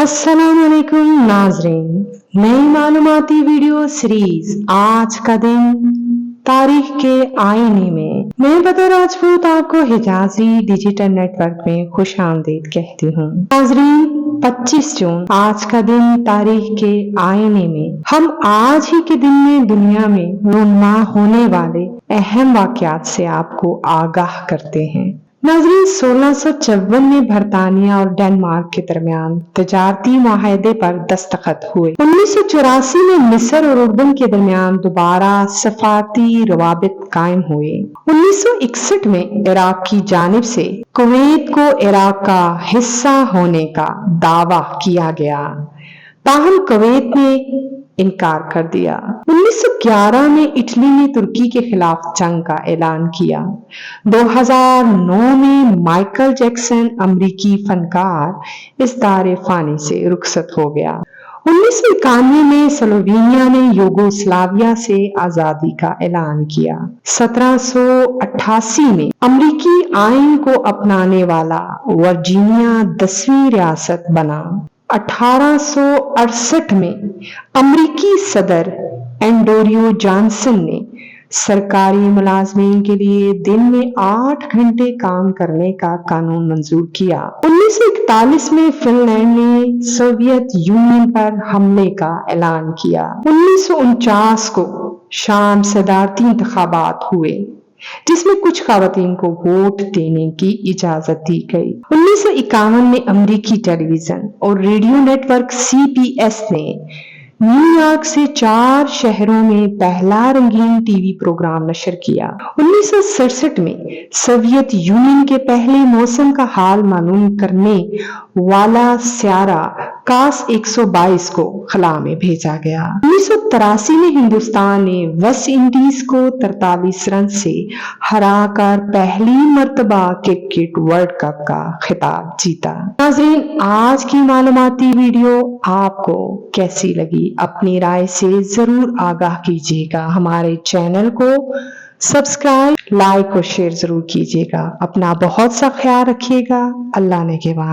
अस्सलाम वालेकुम नाजरीन, नई मालूमाती वीडियो सीरीज आज का दिन तारीख के आईने में मैं बतौर राजपूत आपको हिजाजी डिजिटल नेटवर्क में खुश आमदीद कहती हूँ। नाजरीन, 25 जून आज का दिन तारीख के आईने में हम आज ही के दिन में दुनिया में रूनमा होने वाले अहम वाकयात से आपको आगाह करते हैं। नाजरीन, 1654 में बरतानिया और डेनमार्क के दरमियान तजारती मुआहदे पर दस्तखत हुए। 1984 में मिस्र और उर्दन के दरमियान दोबारा सफारती रवाबित कायम हुए। 1961 में इराक की जानिब से कुवैत को इराक का हिस्सा होने का दावा किया गया, ताहम कुवैत ने इनकार कर दिया। 1911 में इटली ने तुर्की के खिलाफ जंग का ऐलान किया। 2009 में माइकल जैक्सन अमरीकी फनकार इस दारे फानी से रुखसत हो गया। 1991 में स्लोवेनिया ने यूगोस्लाविया से आजादी का ऐलान किया। 1788 में अमरीकी आइन को अपनाने वाला वर्जीनिया 10वीं रियासत बना। 1868 में अमरीकी सदर एंड्रयू जॉनसन ने सरकारी मुलाजमीन के लिए दिन में 8 घंटे काम करने का कानून मंजूर किया। 1941 में फिनलैंड ने सोवियत यूनियन पर हमले का ऐलान किया। 1949 को शाम सदारती इंतखाबात हुए, जिसमें कुछ खवातीन को वोट देने की इजाजत दी गई। 1951 में अमेरिकी टेलीविजन और रेडियो नेटवर्क CBS ने न्यूयॉर्क से 4 शहरों में पहला रंगीन टीवी प्रोग्राम नशर किया। 1967 में सोवियत यूनियन के पहले मौसम का हाल मालूम करने वाला सियारा कास 122 को खला में भेजा गया। 1983 में हिंदुस्तान ने वेस्ट इंडीज को 43 रन से हराकर पहली मर्तबा क्रिकेट वर्ल्ड कप का खिताब जीता। नाज़रीन, आज की मालूमाती वीडियो आपको कैसी लगी? अपनी राय से जरूर आगाह कीजिएगा। हमारे चैनल को सब्सक्राइब, लाइक और शेयर जरूर कीजिएगा। अपना बहुत सा ख्याल रखिएगा। अल्लाह ने के बाद।